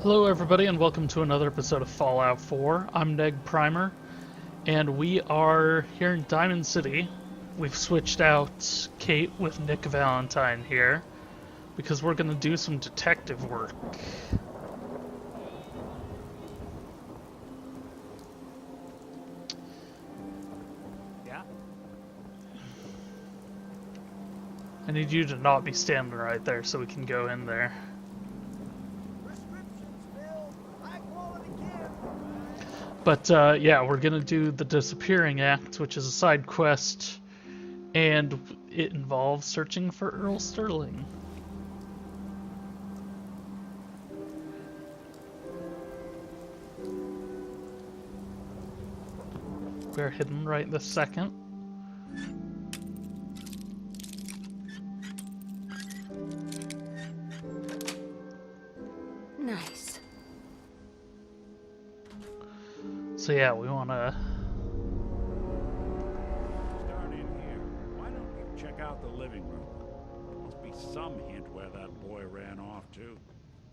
Hello everybody and welcome to another episode of Fallout 4. I'm NegPrimer, and we are here in Diamond City. We've switched out Kate with Nick Valentine here, because we're going to do some detective work. Yeah? I need you to not be standing right there so we can go in there. But yeah, we're gonna do the Disappearing Act, which is a side quest, and it involves searching for Earl Sterling. We're hidden right this second. Nice. So yeah, we wanna... Start in here. Why don't you check out the living room? There must be some hint where that boy ran off to.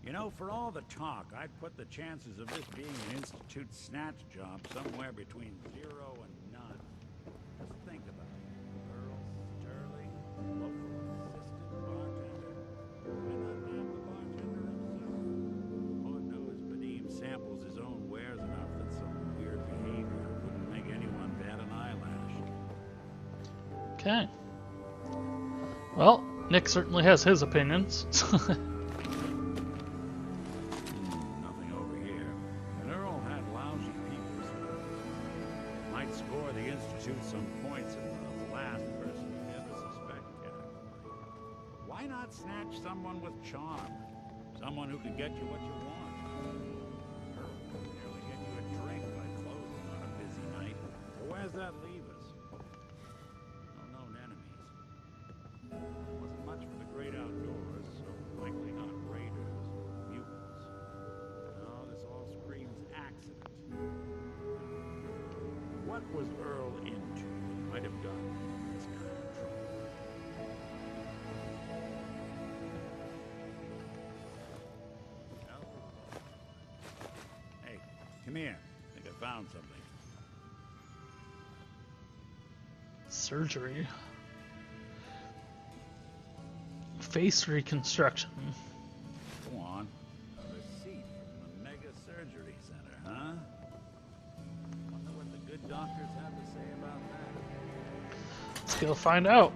You know, for all the talk, I'd put the chances of this being an Institute snatch job somewhere between 0 and none. Just think about it. Earl Sterling, local assistant bartender. Why not name the bartender himself? Lord knows Vadim samples his own wares enough that some weird behavior wouldn't make anyone bat an eyelash. Okay. Well, Nick certainly has his opinions. Nothing over here. And Earl had lousy people skills. Might score the Institute some points in the last person to ever suspect category. Why not snatch someone with charm? Someone who could get you what you want. Earl could nearly get you a drink by closing on a busy night. So where's that leave us? No known enemies. Wasn't much for the great outdoors, so likely not raiders or mutants. No, this all screams accident. What was Earl into that might have gotten him in this kind of trouble? No? Hey, come here. I think I found something. Surgery. Face reconstruction. Go on. A receipt from the Mega Surgery Center, huh? Wonder what the good doctors have to say about that. Let's go find out.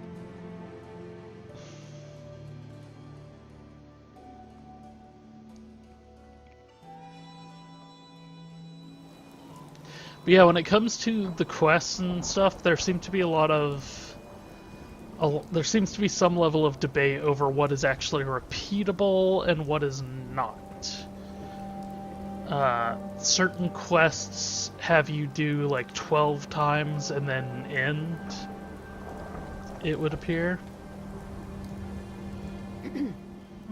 But yeah, when it comes to the quests and stuff, there seem to be there seems to be some level of debate over what is actually repeatable and what is not. Certain quests have you do like 12 times and then end, it would appear.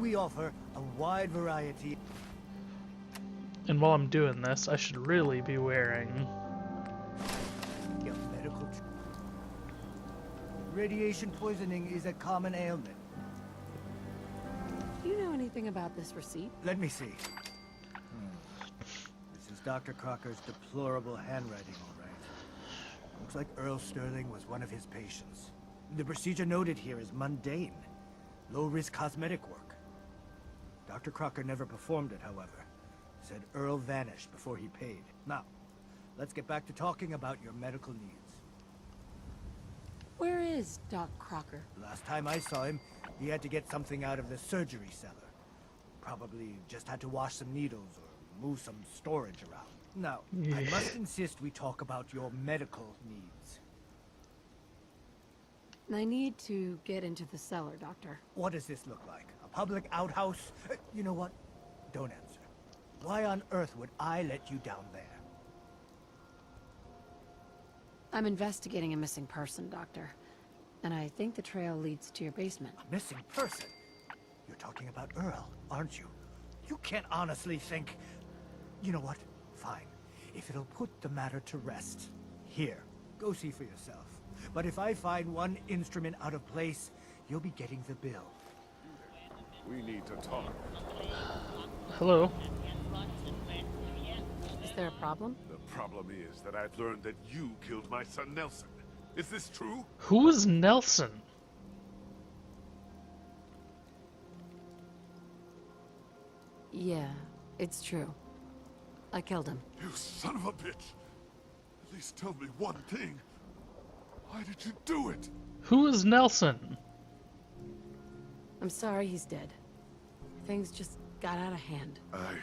We offer a wide variety. And while I'm doing this, I should really be wearing... of medical. Radiation poisoning is a common ailment. Do you know anything about this receipt? Let me see. This is Dr. Crocker's deplorable handwriting, all right. Looks like Earl Sterling was one of his patients. The procedure noted here is mundane. Low-risk cosmetic work. Dr. Crocker never performed it, however. Said Earl vanished before he paid. Now, let's get back to talking about your medical needs. Where is Doc Crocker? Last time I saw him, he had to get something out of the surgery cellar. Probably just had to wash some needles or move some storage around. Now, I must insist we talk about your medical needs. I need to get into the cellar, Doctor. What does this look like? A public outhouse? You know what? Don't answer. Why on earth would I let you down there? I'm investigating a missing person, Doctor. And I think the trail leads to your basement. A missing person? You're talking about Earl, aren't you? You can't honestly think... You know what? Fine. If it'll put the matter to rest. Here, go see for yourself. But if I find one instrument out of place, you'll be getting the bill. We need to talk. Hello. there a problem? The problem is that I've learned that you killed my son Nelson. Is this true? Who is Nelson? Yeah, it's true. I killed him. You son of a bitch! At least tell me one thing. Why did you do it? Who is Nelson? I'm sorry he's dead. Things just got out of hand. I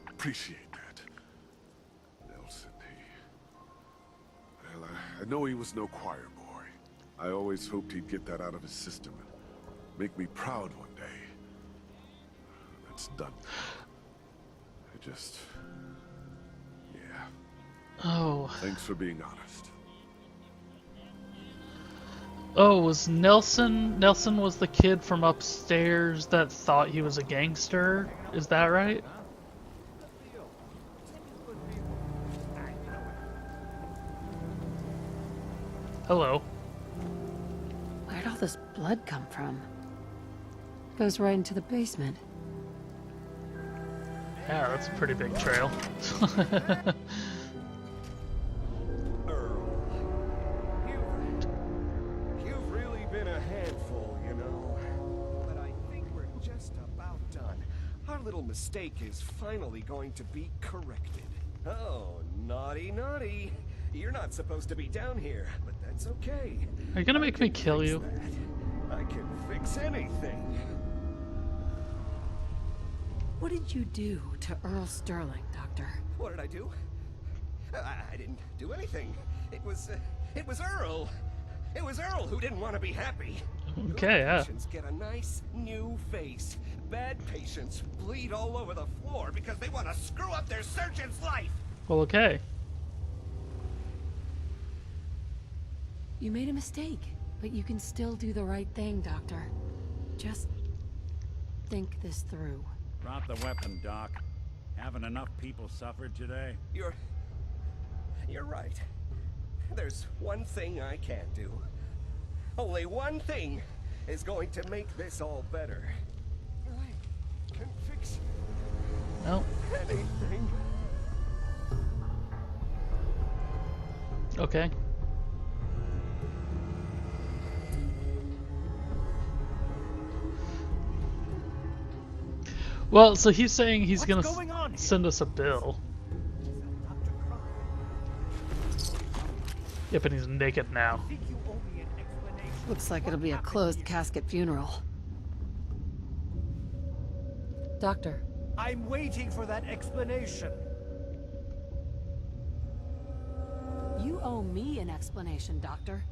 appreciate that. Nelson, well, I know he was no choir boy. I always hoped he'd get that out of his system and make me proud one day. That's done now. Yeah. Oh. Thanks for being honest. Oh, was Nelson... Nelson was the kid from upstairs that thought he was a gangster? Is that right? Hello. Where'd all this blood come from? Goes right into the basement. Yeah, that's a pretty big trail. You've really been a handful, you know. But I think we're just about done. Our little mistake is finally going to be corrected. Oh, naughty, naughty. You're not supposed to be down here, but that's okay. Are you gonna make me kill you? I can fix anything. What did you do to Earl Sterling, Doctor? What did I do? I didn't do anything. It was Earl. It was Earl who didn't want to be happy. Okay, yeah. Patients get a nice new face. Bad patients bleed all over the floor because they want to screw up their surgeon's life. Well, okay. You made a mistake, but you can still do the right thing, Doctor. Just think this through. Drop the weapon, Doc. Haven't enough people suffered today? You're right. There's one thing I can't do. Only one thing is going to make this all better. I can fix No. anything. Okay. Well, so he's saying he's What's gonna going on here? send us a bill. Dr. Crocker, Yep, and he's naked now. I think you owe me an explanation. Looks like What it'll be a happened closed here? casket funeral. Doctor, I'm waiting for that explanation. you owe me an explanation, Doctor.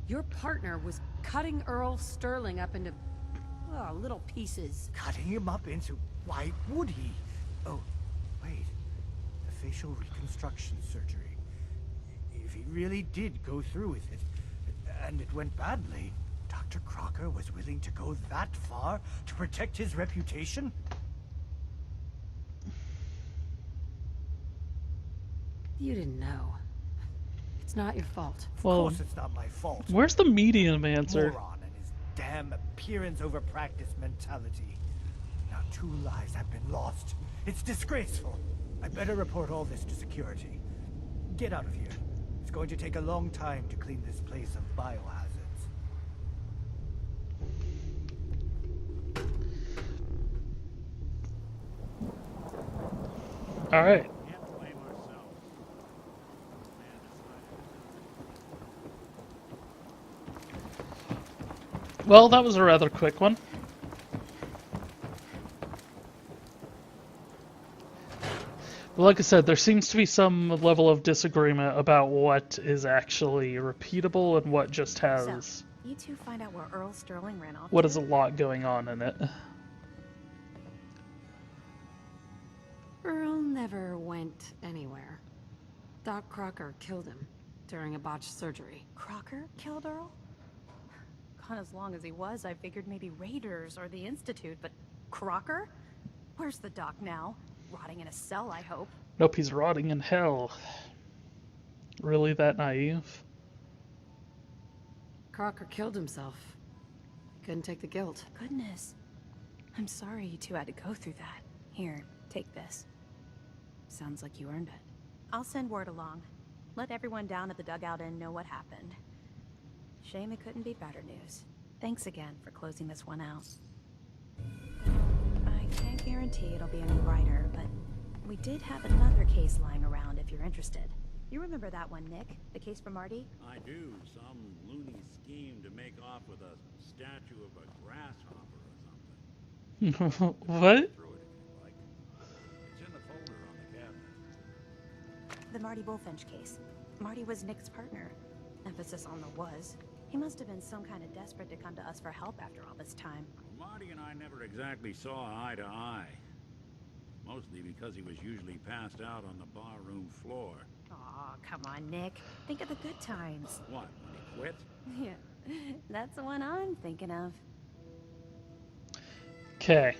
Your partner was cutting Earl Sterling up into little pieces. Cutting him up into... Why would he? Oh, wait. The facial reconstruction surgery. If he really did go through with it, and it went badly, Dr. Crocker was willing to go that far to protect his reputation? You didn't know. It's not your fault. Of Well, course it's not my fault. where's the medium answer? Moron and his damn appearance over practice mentality. Now 2 lives have been lost. It's disgraceful. I better report all this to security. Get out of here. It's going to take a long time to clean this place of biohazards. All right. Can't blame ourselves. Man decided. Well, that was a rather quick one. But like I said, there seems to be some level of disagreement about what is actually repeatable and what just has... So, you two find out where Earl Sterling ran off what to? is a lot going on in it. Earl never went anywhere. Doc Crocker killed him during a botched surgery. Crocker killed Earl? Gone as long as he was, I figured maybe Raiders or the Institute, but Crocker? Where's the doc now? Rotting in a cell, I hope. Nope, he's rotting in hell. Really that naive? Crocker killed himself. He couldn't take the guilt. Goodness. I'm sorry you two had to go through that. Here, take this. Sounds like you earned it. I'll send word along. Let everyone down at the dugout inn know what happened. Shame it couldn't be better news. Thanks again for closing this one out. I can't guarantee it'll be any brighter, but we did have another case lying around if you're interested. You remember that one, Nick? The case for Marty? I do. Some loony scheme to make off with a statue of a grasshopper or something. What? Through it if you'd like. It's in the folder on the cabinet. The Marty Bullfinch case. Marty was Nick's partner. Emphasis on the was. He must have been some kind of desperate to come to us for help after all this time. Well, Marty and I never exactly saw eye to eye. Mostly because he was usually passed out on the barroom floor. Aw, come on, Nick. Think of the good times. What, when he quit? Yeah, that's the one I'm thinking of. Okay.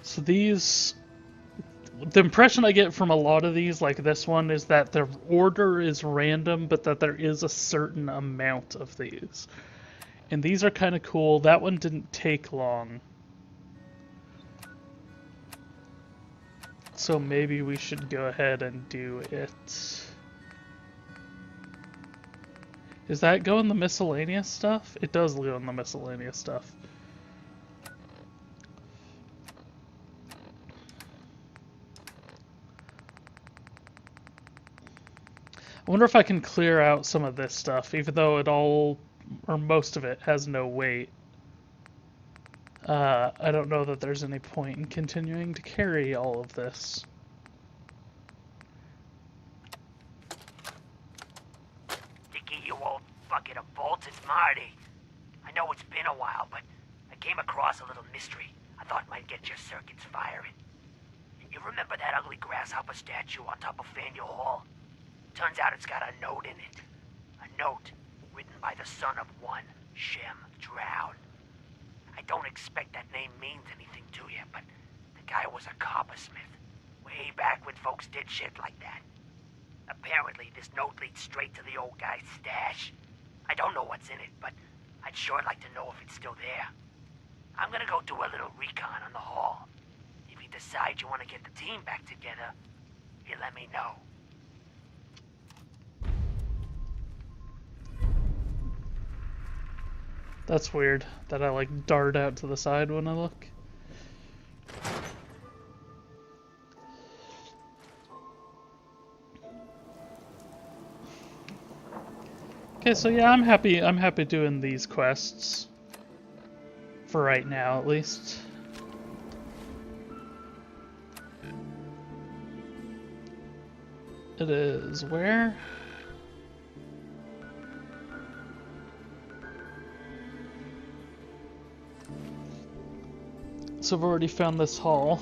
So these... The impression I get from a lot of these, like this one, is that the order is random, but that there is a certain amount of these. And these are kind of cool. That one didn't take long. So maybe we should go ahead and do it. Does that go in the miscellaneous stuff? It does go in the miscellaneous stuff. I wonder if I can clear out some of this stuff, even though it all, or most of it, has no weight. I don't know that there's any point in continuing to carry all of this. Dickie, you old bucket of bolts, it's Marty. I know it's been a while, but I came across a little mystery I thought might get your circuits firing. You remember that ugly grasshopper statue on top of Faneuil Hall? Turns out it's got a note in it. A note written by the son of one Shem Drown. I don't expect that name means anything to you, but the guy was a coppersmith. Way back when folks did shit like that. Apparently, this note leads straight to the old guy's stash. I don't know what's in it, but I'd sure like to know if it's still there. I'm gonna go do a little recon on the hall. If you decide you want to get the team back together, you let me know. That's weird, that I like dart out to the side when I look. Okay, so yeah, I'm happy doing these quests. For right now, at least. It is where? So I've already found this hall.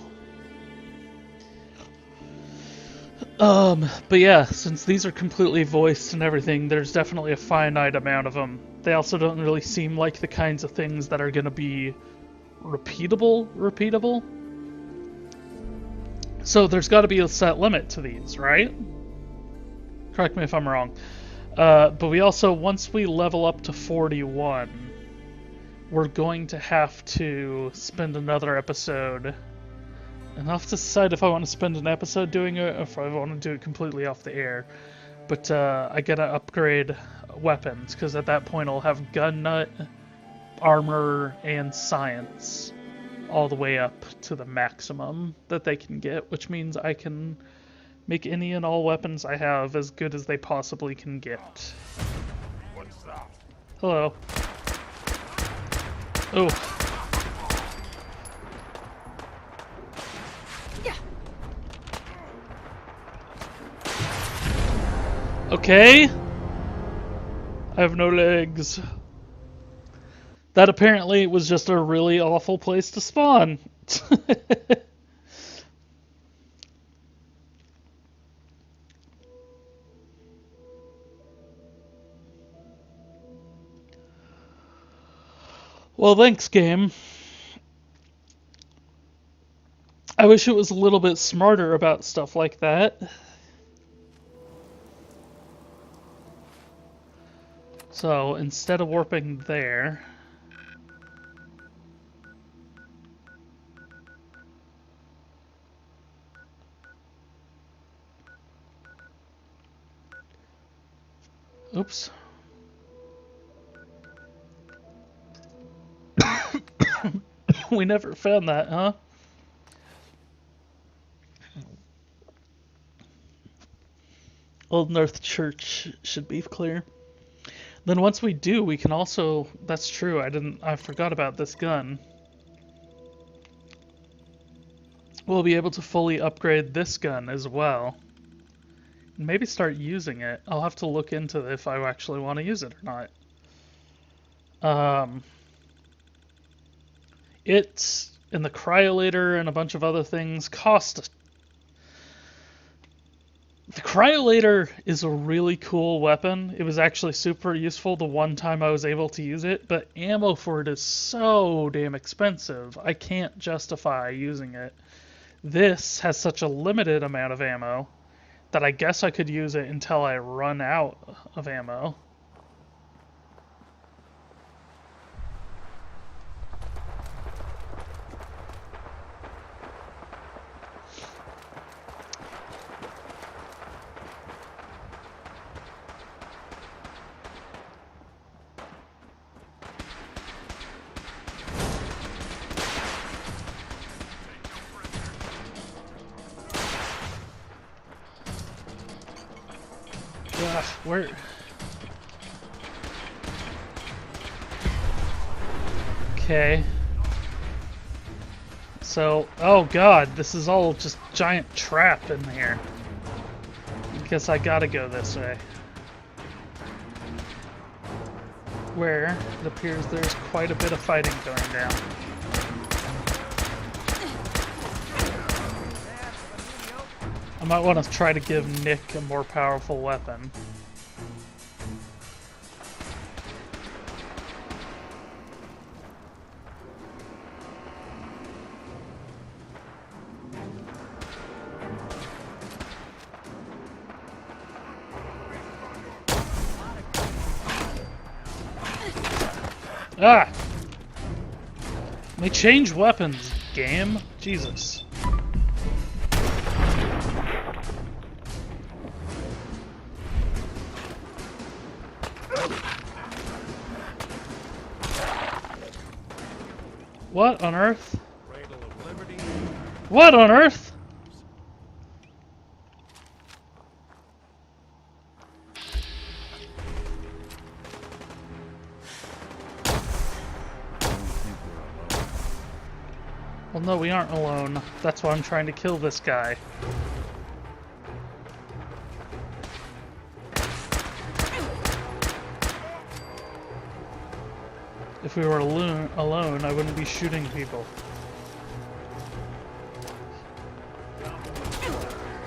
But yeah, since these are completely voiced and everything, there's definitely a finite amount of them. They also don't really seem like the kinds of things that are gonna be repeatable. So there's gotta be a set limit to these, right? Correct me if I'm wrong. But we also, once we level up to 41, we're going to have to spend another episode. And I'll have to decide if I want to spend an episode doing it or if I want to do it completely off the air. But I gotta upgrade weapons, because at that point I'll have gun nut, armor, and science all the way up to the maximum that they can get, which means I can make any and all weapons I have as good as they possibly can get. What's that? Hello. Oh. Okay. I have no legs. That apparently was just a really awful place to spawn. Well, thanks, game. I wish it was a little bit smarter about stuff like that. So, instead of warping there... Oops. We never found that, huh? Old North Church should be clear. Then once we do, we can also... That's true, I forgot about this gun. We'll be able to fully upgrade this gun as well. Maybe start using it. I'll have to look into if I actually want to use it or not. It and the cryolator and a bunch of other things cost... The cryolator is a really cool weapon. It was actually super useful the one time I was able to use it, but ammo for it is so damn expensive. I can't justify using it. This has such a limited amount of ammo that I guess I could use it until I run out of ammo. Ugh, where? Okay. So, oh god, this is all just giant trap in here. I guess I gotta go this way. Where it appears there's quite a bit of fighting going down. I might want to try to give Nick a more powerful weapon. Ah! They change weapons, game? Jesus. What on earth? What on earth? Well, no, we aren't alone. That's why I'm trying to kill this guy. If we were alone, I wouldn't be shooting people.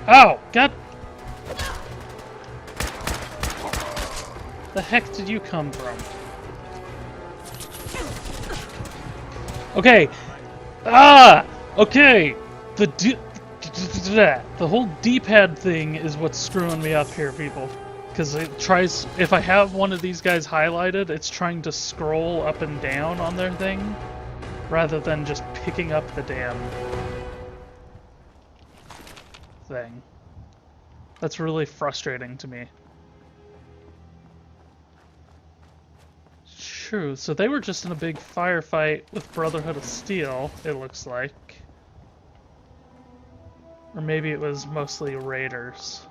Ow! God! The heck did you come from? Okay! Ah! Okay! The whole D-pad thing is what's screwing me up here, people. Because it tries, if I have one of these guys highlighted, it's trying to scroll up and down on their thing, rather than just picking up the damn thing. That's really frustrating to me. True, so they were just in a big firefight with Brotherhood of Steel, it looks like. Or maybe it was mostly raiders.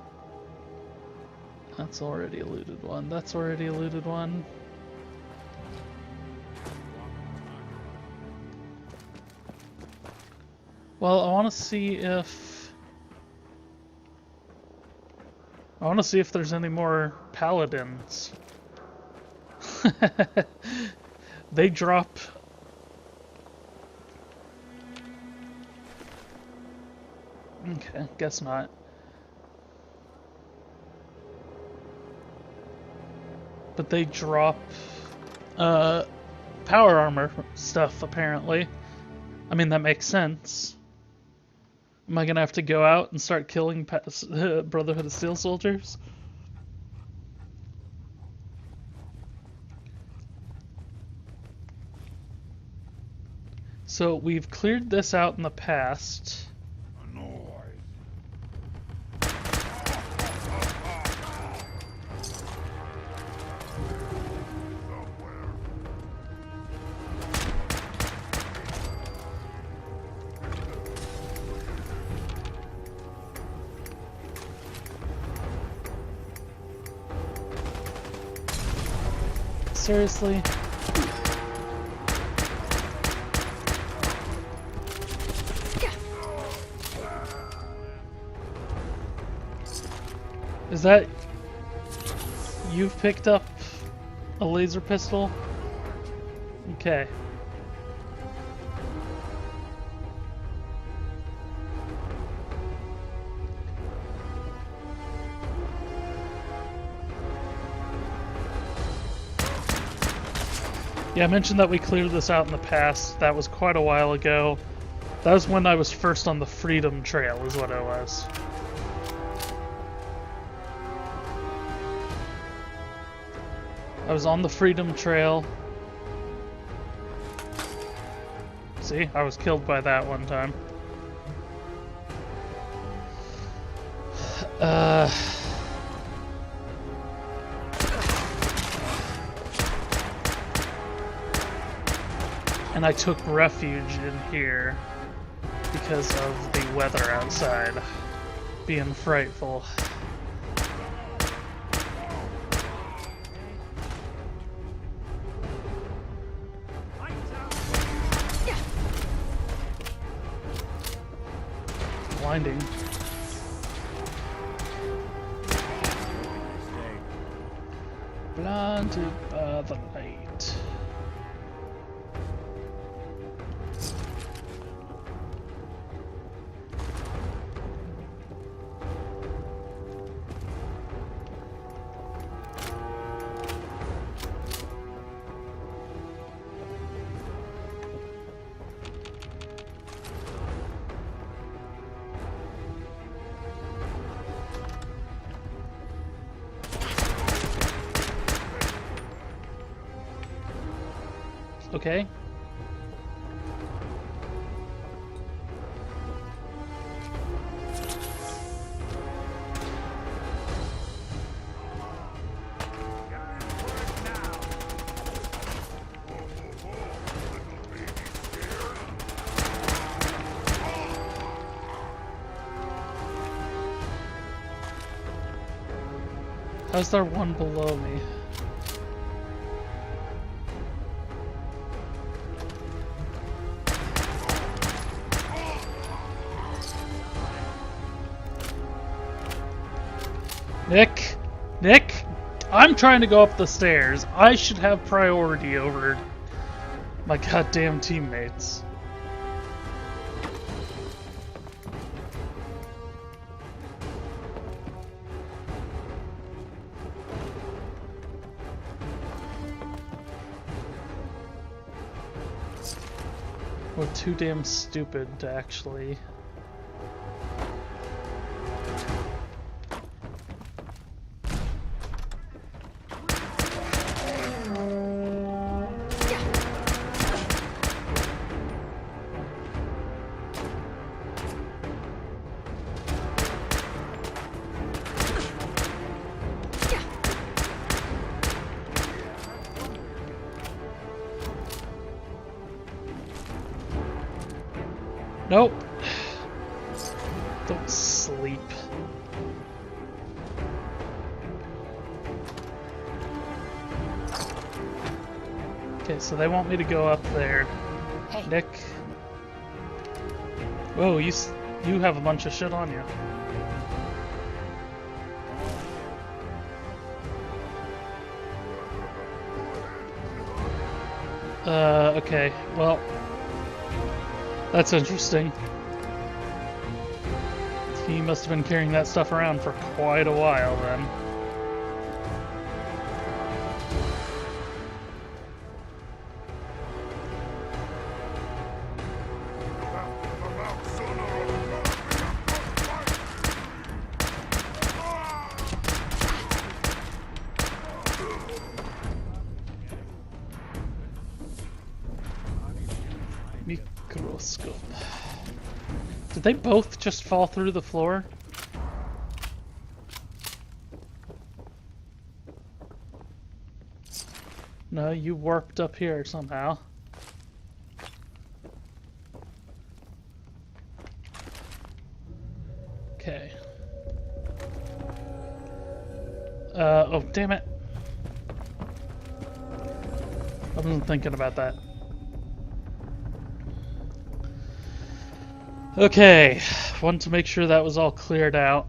That's already a looted one. That's already a looted one. Well, I want to see if there's any more paladins. They drop... Okay, guess not. But they drop power armor stuff, apparently. I mean, that makes sense. Am I gonna have to go out and start killing Brotherhood of Steel soldiers? So we've cleared this out in the past. seriously? Is that... You've picked up a laser pistol? Okay. Yeah, I mentioned that we cleared this out in the past. That was quite a while ago. That was when I was first on the Freedom Trail, is what it was. I was on the Freedom Trail. See, I was killed by that one time. And I took refuge in here because of the weather outside being frightful. Blinding. Blinded by the light. Okay. How's there one below me? Nick, I'm trying to go up the stairs. I should have priority over my goddamn teammates. We're too damn stupid to actually... Nope. Don't sleep. Okay, so they want me to go up there. Hey. Nick. Whoa, you have a bunch of shit on you. Okay, well... That's interesting. He must have been carrying that stuff around for quite a while then. Microscope. Did they both just fall through the floor? No, you warped up here somehow. Okay. Oh, damn it. wasn't thinking about that. Okay, wanted to make sure that was all cleared out.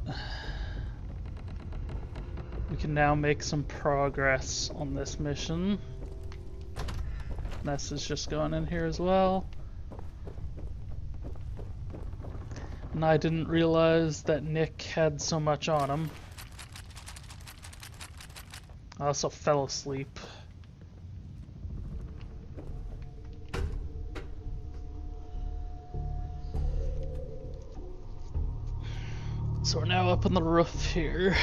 We can now make some progress on this mission. Ness is just going in here as well. And I didn't realize that Nick had so much on him. I also fell asleep. So we're now up on the roof here.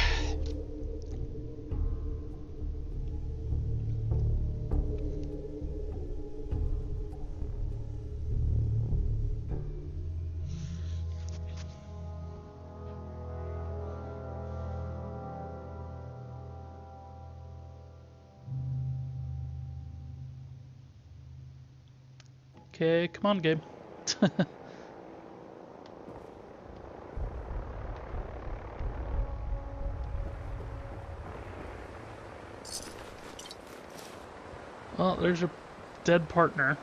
Okay, come on, Gabe. Well, there's your dead partner.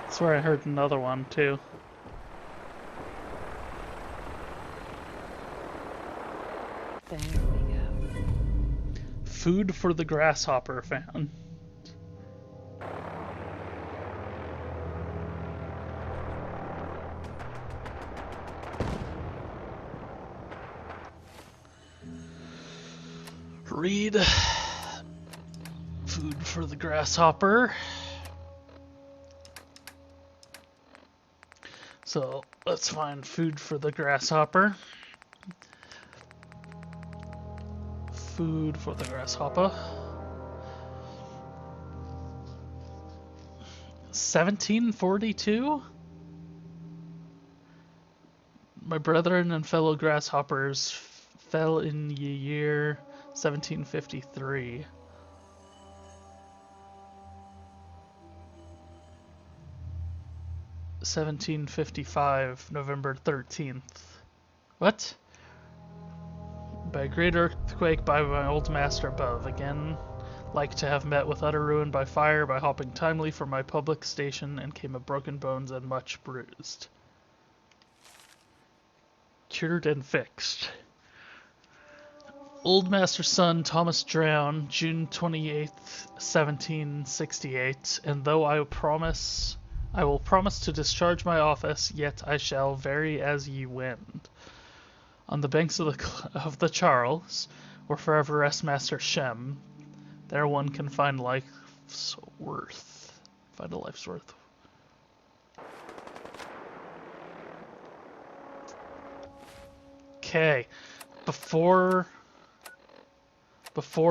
I swear I heard another one, too. There we go. Food for the Grasshopper found. Read. Food for the Grasshopper. So let's find food for the Grasshopper. Food for the Grasshopper. 1742? My brethren and fellow grasshoppers fell in the year 1753. November 13th. What? By a great earthquake by my old master above. Again, like to have met with utter ruin by fire, by hopping timely from my public station, and came of broken bones and much bruised. Cured and fixed. Old master's son Thomas drowned June 28th, 1768, and though I will promise to discharge my office, yet I shall vary as ye wind. On the banks of the Charles, where forever rests Master Shem, there one can find life's worth. Find a life's worth. Okay, before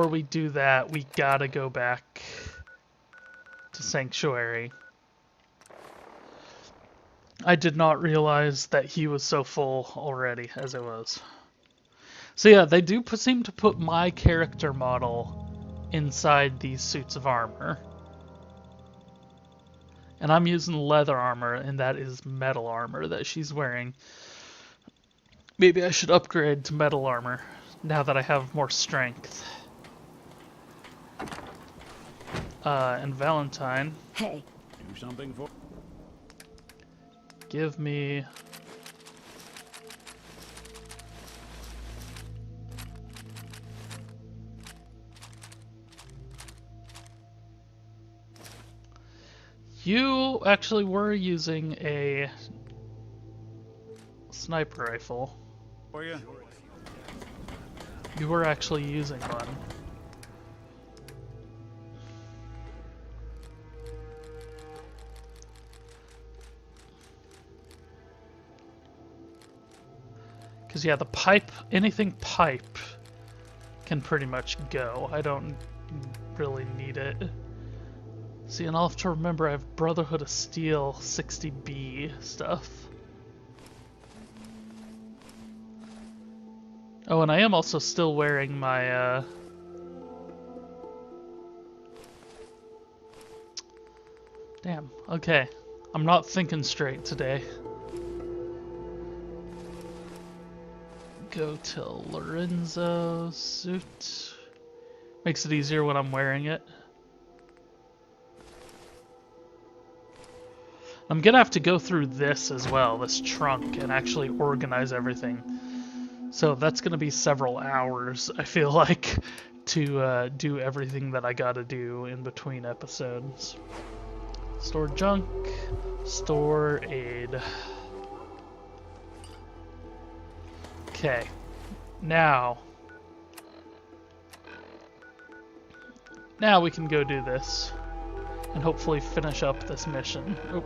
we do that, we gotta go back to Sanctuary. I did not realize that he was so full already as it was. So yeah, they do seem to put my character model inside these suits of armor. And I'm using leather armor, and that is metal armor that she's wearing. Maybe I should upgrade to metal armor now that I have more strength. And Valentine. Hey. Do something for... Give me... You actually were using a sniper rifle. For you? You were actually using one. Because, yeah, the pipe, anything pipe can pretty much go. I don't really need it. See, and I'll have to remember I have Brotherhood of Steel 60B stuff. Oh, and I am also still wearing my, Damn, okay. I'm not thinking straight today. go to Lorenzo's suit. Makes it easier when I'm wearing it. I'm gonna have to go through this as well, this trunk, and actually organize everything. So that's gonna be several hours, I feel like, to do everything that I gotta do in between episodes. Store junk, store aid. Okay, now we can go do this and hopefully finish up this mission. Oh.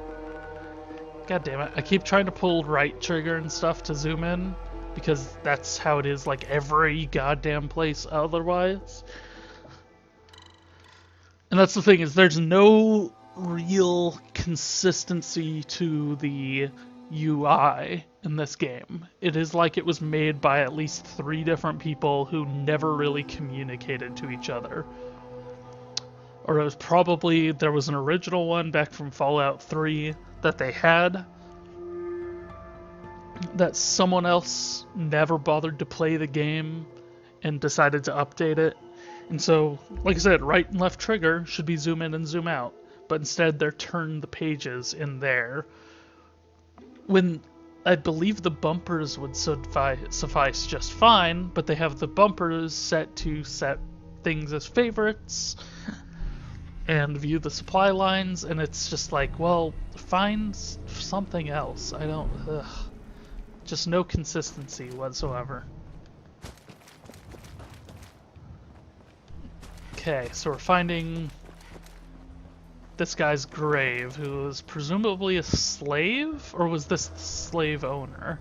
God damn it. I keep trying to pull right trigger and stuff to zoom in because that's how it is like every goddamn place otherwise. And that's the thing, is there's no real consistency to the UI in this game. It is like it was made by at least 3 different people who never really communicated to each other. Or it was probably, there was an original one back from Fallout 3 that they had, that someone else never bothered to play the game and decided to update it. And so, like I said, right and left trigger should be zoom in and zoom out, but instead they're turned the pages in there. When I believe the bumpers would suffice just fine, but they have the bumpers set to set things as favorites and view the supply lines, and it's just like, well, find something else. I don't, just no consistency whatsoever. Okay, so we're finding this guy's grave, who is presumably a slave, or was this the slave owner?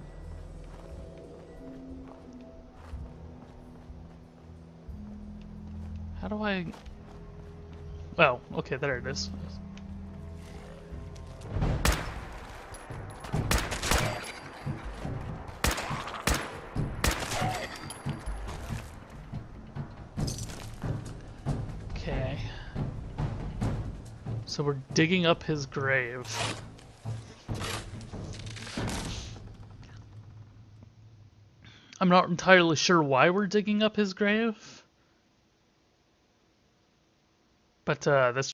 How do I... Oh, okay, there it is. Okay. So we're digging up his grave. I'm not entirely sure why we're digging up his grave. But this.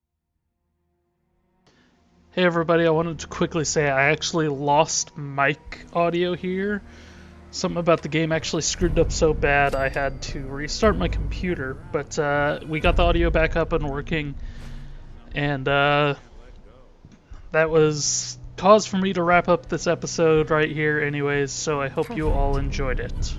Hey everybody, I wanted to quickly say I actually lost mic audio here. Something about the game actually screwed up so bad I had to restart my computer, but we got the audio back up and working, and that was cause for me to wrap up this episode right here anyways, so I hope you all enjoyed it.